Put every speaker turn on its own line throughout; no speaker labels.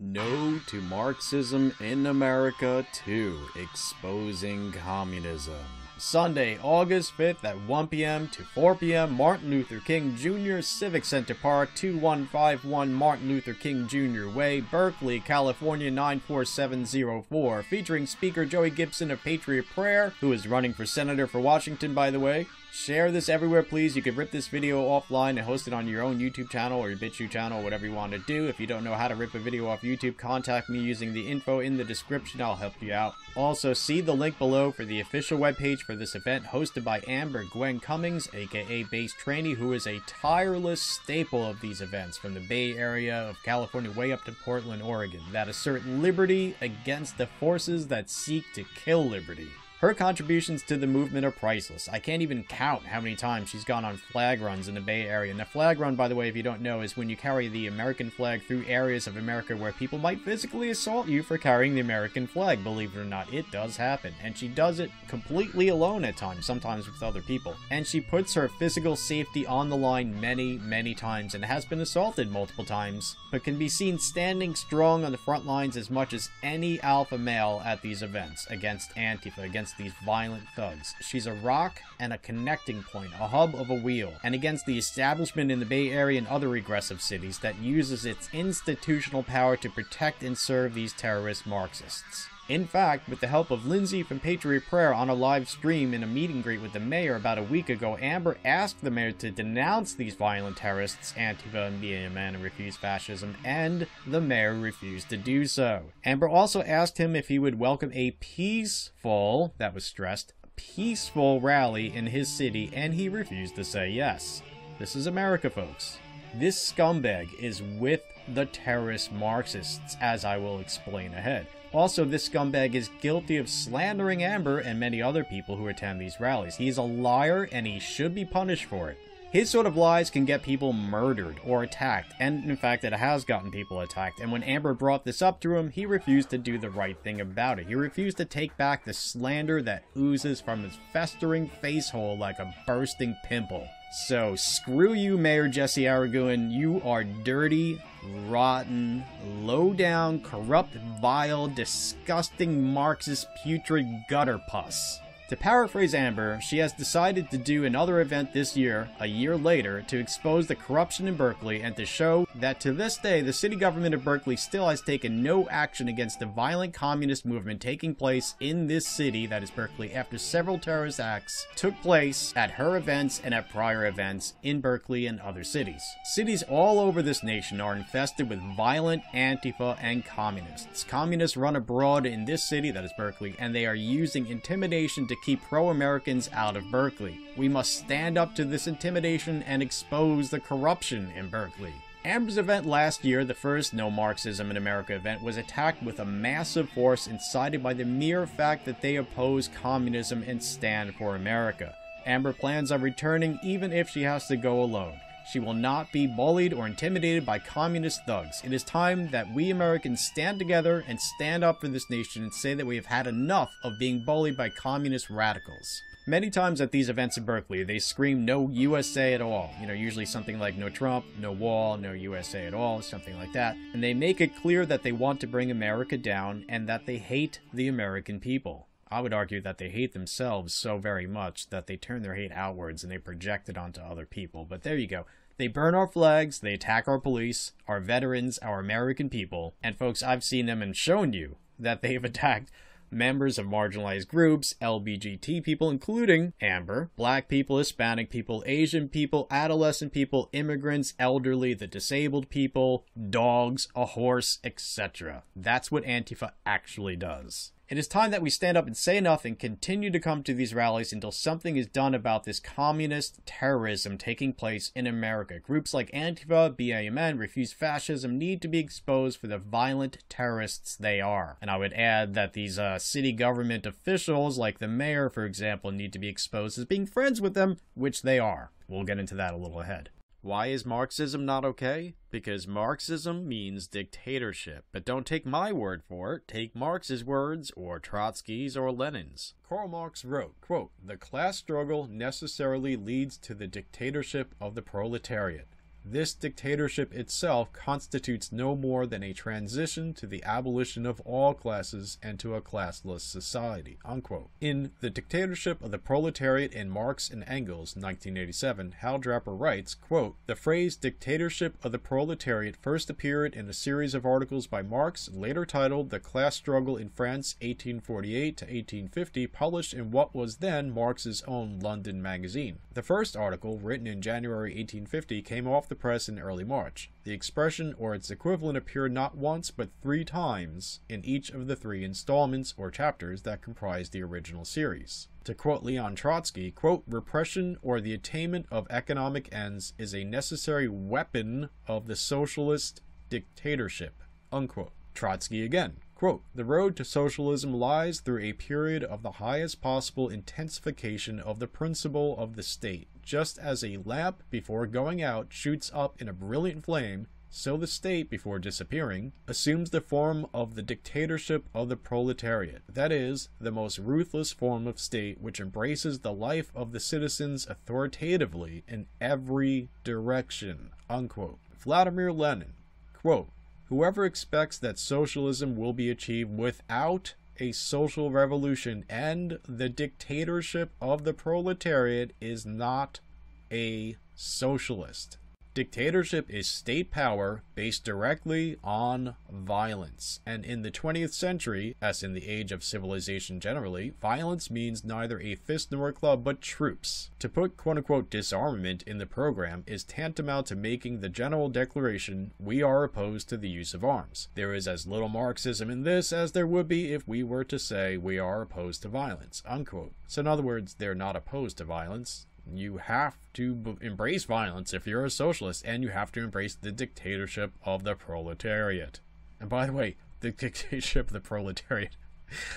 No to Marxism in America 2, Exposing Communism. Sunday, August 5th at 1 p.m. to 4 p.m. Martin Luther King Jr. Civic Center Park, 2151 Martin Luther King Jr. Way, Berkeley, California 94704, featuring Speaker Joey Gibson of Patriot Prayer, who is running for Senator for Washington, by the way. Share this everywhere, please. You can rip this video offline and host it on your own YouTube channel or your BitChute channel, whatever you want to do. If you don't know how to rip a video off YouTube, contact me using the info in the description. I'll help you out. Also, see the link below for the official webpage for this event, hosted by Amber Gwen Cummings, aka Beese Trainee, who is a tireless staple of these events from the Bay Area of California way up to Portland, Oregon, that assert liberty against the forces that seek to kill liberty. Her contributions to the movement are priceless. I can't even count how many times she's gone on flag runs in the Bay Area. And a flag run, by the way, if you don't know, is when you carry the American flag through areas of America where people might physically assault you for carrying the American flag. Believe it or not, it does happen. And she does it completely alone at times, sometimes with other people. And she puts her physical safety on the line many, many times and has been assaulted multiple times, but can be seen standing strong on the front lines as much as any alpha male at these events against Antifa, against these violent thugs. She's a rock and a connecting point, a hub of a wheel, and against the establishment in the Bay Area and other regressive cities that uses its institutional power to protect and serve these terrorist Marxists. In fact, with the help of Lindsay from Patriot Prayer on a live stream in a meet and greet with the mayor about a week ago, Amber asked the mayor to denounce these violent terrorists, Antifa and BAMN, and refuse fascism, and the mayor refused to do so. Amber also asked him if he would welcome a peaceful, that was stressed, peaceful rally in his city, and he refused to say yes. This is America, folks. This scumbag is with the terrorist Marxists, as I will explain ahead. Also, this scumbag is guilty of slandering Amber and many other people who attend these rallies. He is a liar and he should be punished for it. His sort of lies can get people murdered or attacked, and in fact it has gotten people attacked, and when Amber brought this up to him, he refused to do the right thing about it. He refused to take back the slander that oozes from his festering face hole like a bursting pimple. So screw you, Mayor Jesse Aragoon. You are dirty, rotten, low-down, corrupt, vile, disgusting, Marxist, putrid gutter pus. To paraphrase Amber, she has decided to do another event this year, a year later, to expose the corruption in Berkeley and to show that to this day, the city government of Berkeley still has taken no action against the violent communist movement taking place in this city, that is Berkeley, after several terrorist acts took place at her events and at prior events in Berkeley and other cities. Cities all over this nation are infested with violent Antifa and communists. Communists run abroad in this city, that is Berkeley, and they are using intimidation to keep pro-Americans out of Berkeley. We must stand up to this intimidation and expose the corruption in Berkeley. Amber's event last year, the first No Marxism in America event, was attacked with a massive force incited by the mere fact that they oppose communism and stand for America. Amber plans on returning even if she has to go alone. She will not be bullied or intimidated by communist thugs. It is time that we Americans stand together and stand up for this nation and say that we have had enough of being bullied by communist radicals. Many times at these events in Berkeley, they scream no USA at all. You know, usually something like no Trump, no wall, no USA at all, something like that. And they make it clear that they want to bring America down and that they hate the American people. I would argue that they hate themselves so very much that they turn their hate outwards and they project it onto other people. But there you go. They burn our flags, they attack our police, our veterans, our American people. And folks, I've seen them and shown you that they've attacked members of marginalized groups, LGBT people, including Amber, black people, Hispanic people, Asian people, adolescent people, immigrants, elderly, the disabled people, dogs, a horse, etc. That's what Antifa actually does. It is time that we stand up and say enough and continue to come to these rallies until something is done about this communist terrorism taking place in America. Groups like Antifa, BAMN, Refuse Fascism need to be exposed for the violent terrorists they are. And I would add that these city government officials, like the mayor, for example, need to be exposed as being friends with them, which they are. We'll get into that a little ahead. Why is Marxism not okay? Because Marxism means dictatorship. But don't take my word for it. Take Marx's words, or Trotsky's, or Lenin's. Karl Marx wrote, quote, "The class struggle necessarily leads to the dictatorship of the proletariat. This dictatorship itself constitutes no more than a transition to the abolition of all classes and to a classless society, unquote. In The Dictatorship of the Proletariat in Marx and Engels, 1987, Hal Draper writes, quote, "The phrase dictatorship of the proletariat first appeared in a series of articles by Marx, later titled The Class Struggle in France, 1848 to 1850, published in what was then Marx's own London magazine. The first article, written in January 1850, came off the press in early March. The expression or its equivalent appeared not once but 3 times in each of the 3 installments or chapters that comprised the original series. To quote Leon Trotsky, quote, repression or the attainment of economic ends is a necessary weapon of the socialist dictatorship, unquote. Trotsky again, quote, the road to socialism lies through a period of the highest possible intensification of the principle of the state. Just as a lamp before going out shoots up in a brilliant flame, so the state, before disappearing, assumes the form of the dictatorship of the proletariat. That is, the most ruthless form of state which embraces the life of the citizens authoritatively in every direction, unquote. Vladimir Lenin, quote, whoever expects that socialism will be achieved without a social revolution and the dictatorship of the proletariat is not a socialist. Dictatorship is state power based directly on violence. And in the 20th century, as in the age of civilization generally, violence means neither a fist nor a club, but troops. To put quote-unquote disarmament in the program is tantamount to making the general declaration, we are opposed to the use of arms. There is as little Marxism in this as there would be if we were to say we are opposed to violence, unquote. So in other words, they're not opposed to violence. You have to embrace violence if you're a socialist, and you have to embrace the dictatorship of the proletariat. And by the way, the dictatorship of the proletariat,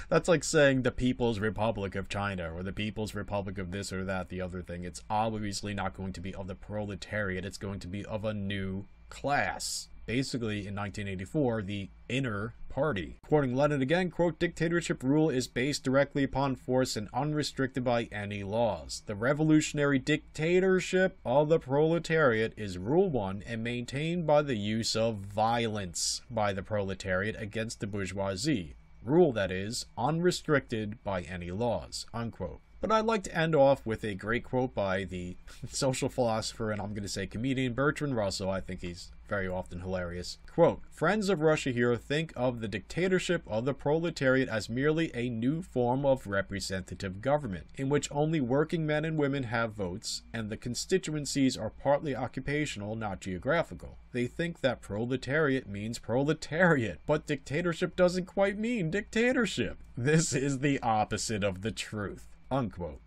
that's like saying the People's Republic of China, or the People's Republic of this or that, the other thing. It's obviously not going to be of the proletariat, it's going to be of a new class. Basically, in 1984, the inner party. Quoting Lenin again, quote, dictatorship rule is based directly upon force and unrestricted by any laws. The revolutionary dictatorship of the proletariat is rule 1 and maintained by the use of violence by the proletariat against the bourgeoisie. Rule, that is, unrestricted by any laws, unquote. But I'd like to end off with a great quote by the social philosopher, and I'm going to say comedian, Bertrand Russell. I think he's very often hilarious. Quote, friends of Russia here think of the dictatorship of the proletariat as merely a new form of representative government, in which only working men and women have votes, and the constituencies are partly occupational, not geographical. They think that proletariat means proletariat, but dictatorship doesn't quite mean dictatorship. This is the opposite of the truth. Unquote.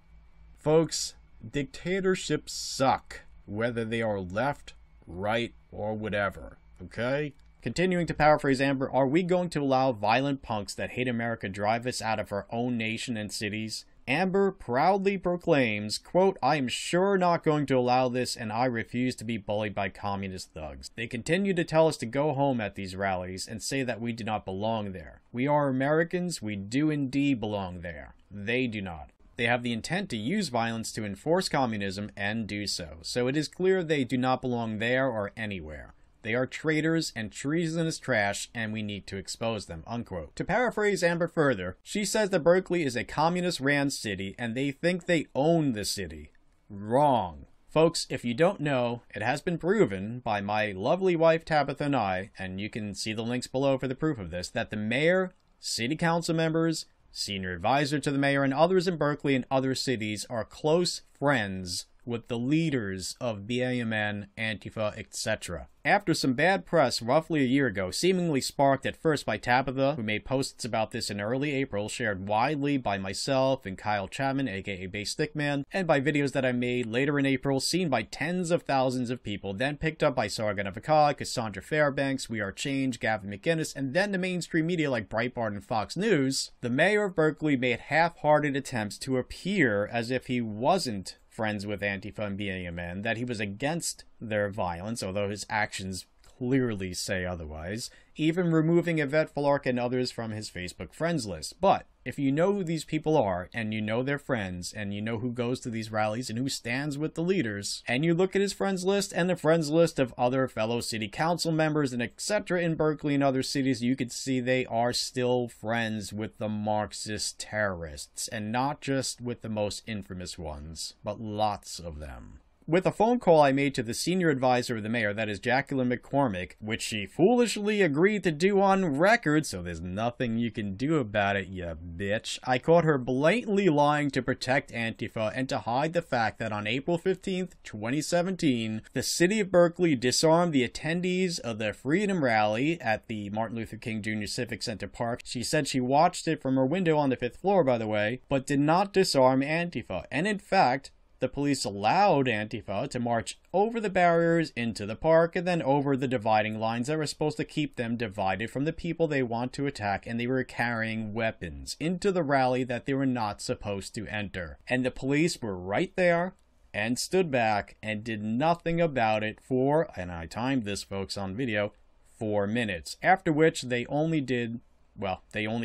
Folks, dictatorships suck, whether they are left, right, or whatever, okay? Continuing to paraphrase Amber, are we going to allow violent punks that hate America drive us out of our own nation and cities? Amber proudly proclaims, quote, I am sure not going to allow this, and I refuse to be bullied by communist thugs. They continue to tell us to go home at these rallies and say that we do not belong there. We are Americans, we do indeed belong there. They do not. They have the intent to use violence to enforce communism and do so. So it is clear they do not belong there or anywhere. They are traitors and treasonous trash, and we need to expose them, unquote. To paraphrase Amber further, she says that Berkeley is a communist-ran city, and they think they own the city. Wrong. Folks, if you don't know, it has been proven by my lovely wife Tabitha and I, and you can see the links below for the proof of this, that the mayor, city council members, senior advisor to the mayor, and others in Berkeley and other cities are close friends with the leaders of BAMN, Antifa, etc. After some bad press roughly a year ago, seemingly sparked at first by Tabitha, who made posts about this in early April, shared widely by myself and Kyle Chapman, aka Base Stickman, and by videos that I made later in April, seen by tens of thousands of people, then picked up by Sargon of Akkad, Cassandra Fairbanks, We Are Change, Gavin McInnes, and then the mainstream media like Breitbart and Fox News, the mayor of Berkeley made half-hearted attempts to appear as if he wasn't friends with Antifa and BAMN, that he was against their violence, although his actions clearly say otherwise, even removing Yvette Flark and others from his Facebook friends list. But if you know who these people are, and you know their friends, and you know who goes to these rallies and who stands with the leaders, and you look at his friends list and the friends list of other fellow city council members and etc. in Berkeley and other cities, you could see they are still friends with the Marxist terrorists, and not just with the most infamous ones, but lots of them. With a phone call I made to the senior advisor of the mayor, that is Jacqueline McCormick, which she foolishly agreed to do on record, so there's nothing you can do about it, you bitch, I caught her blatantly lying to protect Antifa and to hide the fact that on April 15th, 2017, the city of Berkeley disarmed the attendees of the Freedom Rally at the Martin Luther King Jr. Civic Center Park. She said she watched it from her window on the 5th floor, by the way, but did not disarm Antifa, and in fact, the police allowed Antifa to march over the barriers into the park and then over the dividing lines that were supposed to keep them divided from the people they want to attack, and they were carrying weapons into the rally that they were not supposed to enter. And the police were right there and stood back and did nothing about it for, and I timed this folks on video, 4 minutes. After which they only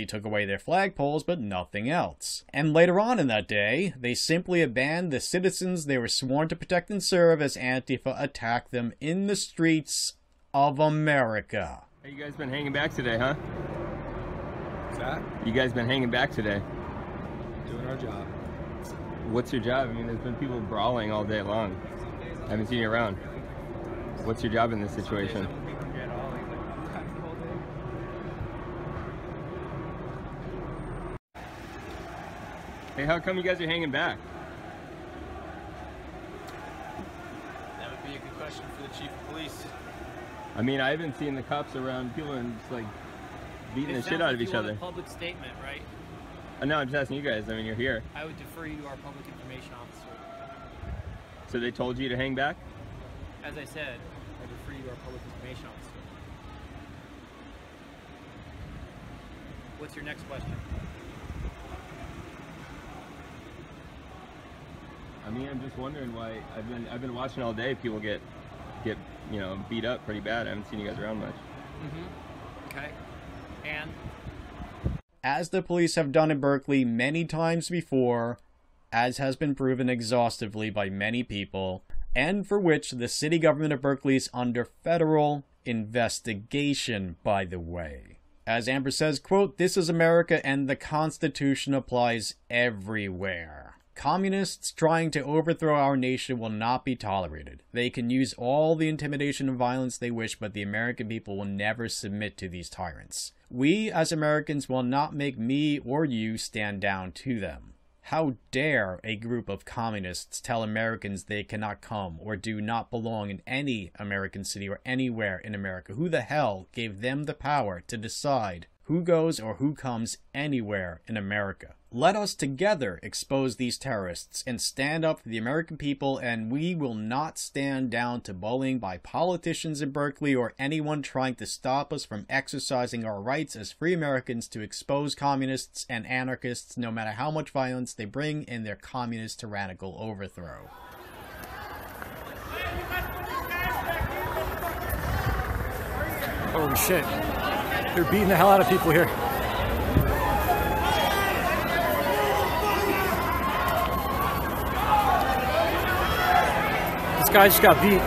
took away their flagpoles, but nothing else. And later on in that day, they simply abandoned the citizens they were sworn to protect and serve as Antifa attacked them in the streets of America.
Hey, you guys been hanging back today, huh?
What's that?
You guys been hanging back today?
Doing our job.
What's your job? I mean, there's been people brawling all day long. I haven't seen you around. What's your job in this situation? Hey, how come you guys are hanging back?
That would be a good question for the chief of police.
I mean, I haven't seen the cops around people and just like beating the shit out of each other.
A public statement, right?
No, I'm just asking you guys. I mean, you're here.
I would defer you to our public information officer.
So they told you to hang back?
As I said, I defer you to our public information officer. What's your next question?
I mean, I'm just wondering why I've been watching all day. People get beat up pretty bad. I haven't seen you guys around much.
Okay. And
as the police have done in Berkeley many times before, as has been proven exhaustively by many people, and for which the city government of Berkeley is under federal investigation, by the way. As Amber says, quote, "This is America and the Constitution applies everywhere. Communists trying to overthrow our nation will not be tolerated. They can use all the intimidation and violence they wish, but the American people will never submit to these tyrants. We, as Americans, will not make me or you stand down to them. How dare a group of communists tell Americans they cannot come or do not belong in any American city or anywhere in America? Who the hell gave them the power to decide who goes or who comes anywhere in America? Let us together expose these terrorists and stand up for the American people, and we will not stand down to bullying by politicians in Berkeley or anyone trying to stop us from exercising our rights as free Americans to expose communists and anarchists, no matter how much violence they bring in their communist tyrannical overthrow."
Holy shit. They're beating the hell out of people here. This guy just got beat.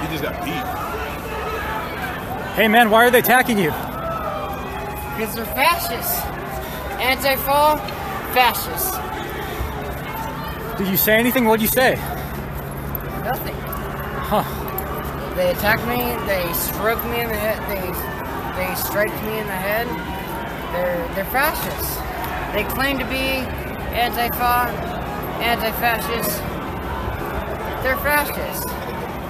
He just got beat.
Hey man, why are they attacking you?
Because they're fascists. Anti-fall fascists.
Did you say anything? What'd you say?
Nothing.
Huh.
They attacked me, they stroked me in the head, they striked me in the head. They're fascists. They claim to be anti-fa, anti-fascists. They're fascists.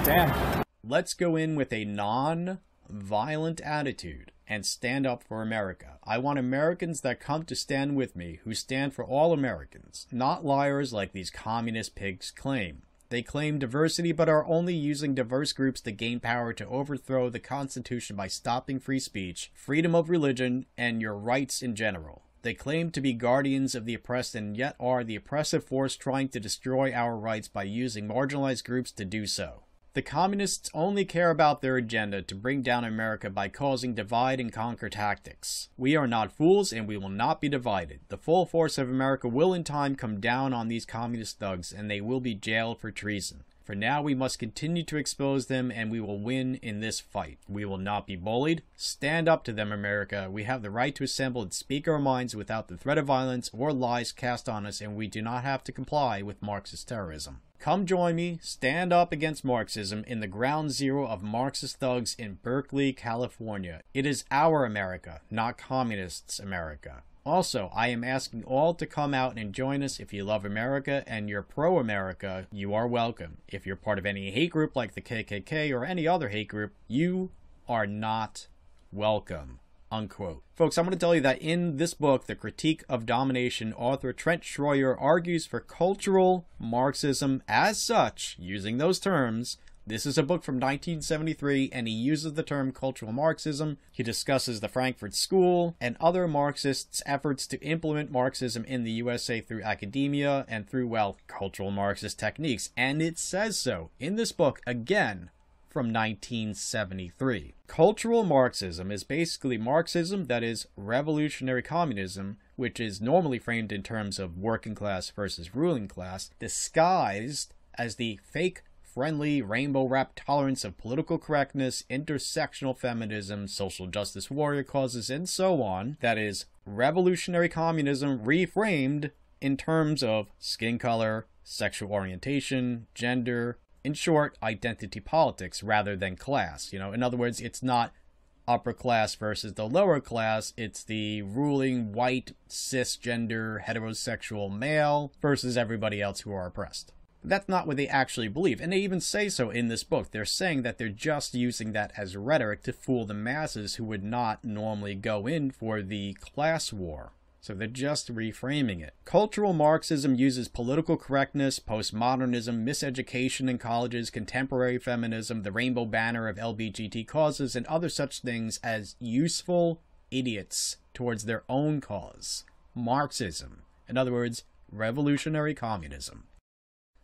Damn.
Let's go in with a non-violent attitude and stand up for America. I want Americans that come to stand with me, who stand for all Americans, not liars like these communist pigs claim. They claim diversity, but are only using diverse groups to gain power to overthrow the Constitution by stopping free speech, freedom of religion, and your rights in general. They claim to be guardians of the oppressed and yet are the oppressive force trying to destroy our rights by using marginalized groups to do so. The communists only care about their agenda to bring down America by causing divide and conquer tactics. We are not fools and we will not be divided. The full force of America will in time come down on these communist thugs and they will be jailed for treason. For now, we must continue to expose them and we will win in this fight. We will not be bullied. Stand up to them, America. We have the right to assemble and speak our minds without the threat of violence or lies cast on us, and we do not have to comply with Marxist terrorism. Come join me, stand up against Marxism in the ground zero of Marxist thugs in Berkeley, California. It is our America, not communists' America. Also, I am asking all to come out and join us. If you love America and you're pro-America, you are welcome. If you're part of any hate group like the KKK or any other hate group, you are not welcome. Unquote. Folks, I'm going to tell you that in this book, The Critique of Domination, author Trent Schroyer argues for cultural Marxism as such, using those terms. This is a book from 1973, and he uses the term cultural Marxism. He discusses the Frankfurt School and other Marxists' efforts to implement Marxism in the USA through academia and through, well, cultural Marxist techniques. And it says so in this book, again, from 1973. Cultural Marxism is basically Marxism that is revolutionary communism, which is normally framed in terms of working class versus ruling class, disguised as the fake friendly, rainbow-wrapped tolerance of political correctness, intersectional feminism, social justice warrior causes, and so on. That is revolutionary communism reframed in terms of skin color, sexual orientation, gender, in short, identity politics rather than class. You know, in other words, it's not upper class versus the lower class, it's the ruling white, cisgender, heterosexual male versus everybody else who are oppressed. That's not what they actually believe, and they even say so in this book. They're saying that they're just using that as rhetoric to fool the masses who would not normally go in for the class war. So they're just reframing it. Cultural Marxism uses political correctness, postmodernism, miseducation in colleges, contemporary feminism, the rainbow banner of LGBT causes, and other such things as useful idiots towards their own cause. Marxism. In other words, revolutionary communism.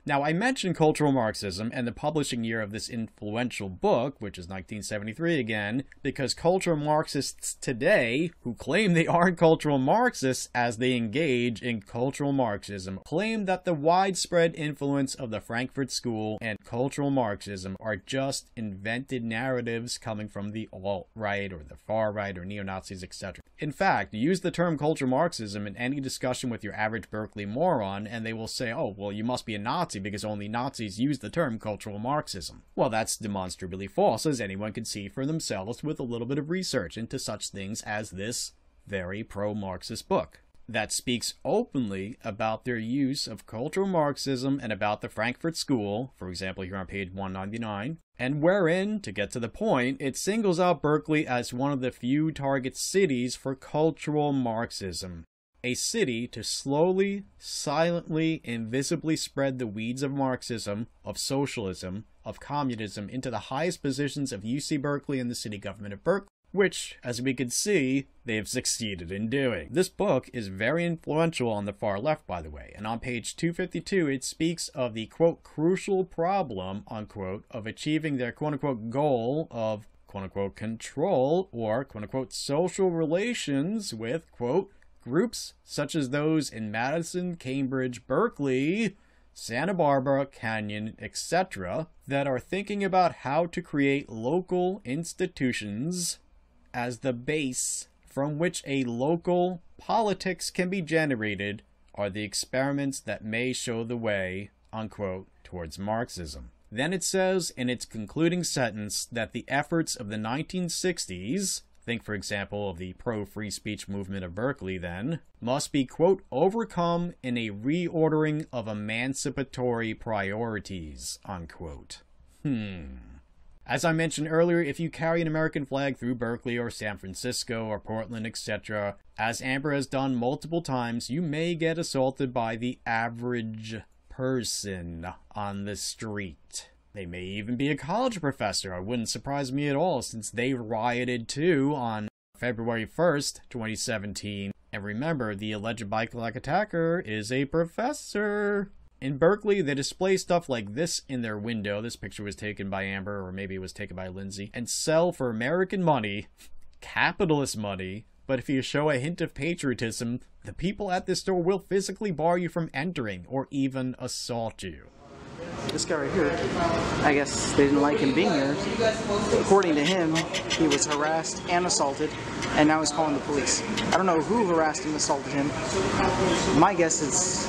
Now, I mentioned cultural Marxism and the publishing year of this influential book, which is 1973 again, because cultural Marxists today, who claim they aren't cultural Marxists as they engage in cultural Marxism, claim that the widespread influence of the Frankfurt School and cultural Marxism are just invented narratives coming from the alt-right or the far-right or neo-Nazis, etc. In fact, use the term cultural Marxism in any discussion with your average Berkeley moron, and they will say, oh, well, you must be a Nazi because only Nazis use the term cultural Marxism. Well, that's demonstrably false, as anyone can see for themselves with a little bit of research into such things as this very pro-Marxist book that speaks openly about their use of cultural Marxism and about the Frankfurt School, for example here on page 199, and wherein, to get to the point, it singles out Berkeley as one of the few target cities for cultural Marxism. A city to slowly, silently, invisibly spread the weeds of Marxism, of socialism, of communism into the highest positions of UC Berkeley and the city government of Berkeley, which, as we can see, they have succeeded in doing. This book is very influential on the far left, by the way, and on page 252 it speaks of the, quote, crucial problem, unquote, of achieving their, quote-unquote, goal of, quote-unquote, control or, quote-unquote, social relations with, quote, groups such as those in Madison, Cambridge, Berkeley, Santa Barbara, Canyon, etc., that are thinking about how to create local institutions as the base from which a local politics can be generated are the experiments that may show the way, unquote, towards Marxism. Then it says in its concluding sentence that the efforts of the 1960s, think, for example, of the pro-free speech movement of Berkeley then, must be, quote, overcome in a reordering of emancipatory priorities, unquote. As I mentioned earlier, if you carry an American flag through Berkeley or San Francisco or Portland, etc., as Amber has done multiple times, you may get assaulted by the average person on the street. They may even be a college professor. It wouldn't surprise me at all, since they rioted too on February 1st, 2017. And remember, the alleged bike-like attacker is a professor. In Berkeley, they display stuff like this in their window. This picture was taken by Amber, or maybe it was taken by Lindsay, and sell for American money, capitalist money. But if you show a hint of patriotism, the people at this store will physically bar you from entering or even assault you.
This guy right here, I guess they didn't like him being there. According to him, he was harassed and assaulted, and now he's calling the police. I don't know who harassed and assaulted him. My guess is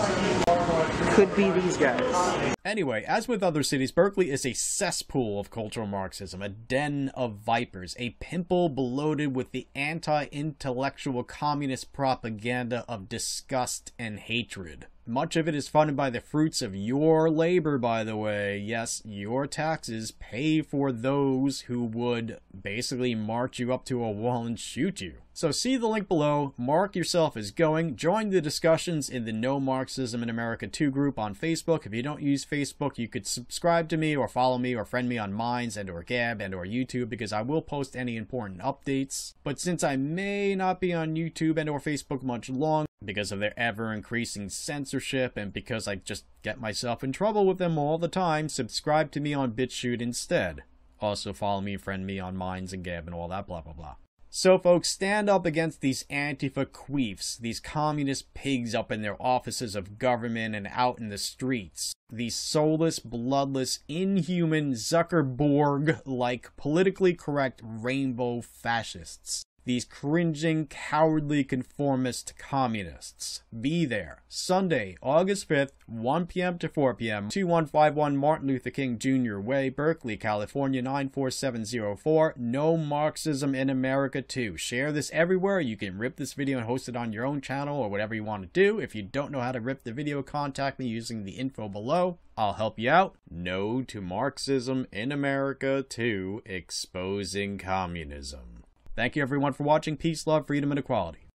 could be these guys.
Anyway, as with other cities, Berkeley is a cesspool of cultural Marxism, a den of vipers, a pimple bloated with the anti-intellectual communist propaganda of disgust and hatred. Much of it is funded by the fruits of your labor, by the way. Yes, your taxes pay for those who would basically march you up to a wall and shoot you. So see the link below, mark yourself as going, join the discussions in the No Marxism in America 2 group on Facebook. If you don't use Facebook, you could subscribe to me or follow me or friend me on Minds and or Gab and or YouTube, because I will post any important updates. But since I may not be on YouTube and or Facebook much longer, because of their ever-increasing censorship and because I just get myself in trouble with them all the time, subscribe to me on BitChute instead. Also follow me, friend me on Minds and Gab and all that blah blah blah. So folks, stand up against these Antifa queefs, these communist pigs up in their offices of government and out in the streets. These soulless, bloodless, inhuman, Zuckerborg-like, politically correct rainbow fascists. These cringing, cowardly, conformist communists. Be there. Sunday, August 5th, 1 p.m. to 4 p.m., 2151 Martin Luther King Jr. Way, Berkeley, California, 94704. No Marxism in America 2. Share this everywhere. You can rip this video and host it on your own channel or whatever you want to do. If you don't know how to rip the video, contact me using the info below. I'll help you out. No to Marxism in America 2, exposing communism. Thank you everyone for watching. Peace, love, freedom, and equality.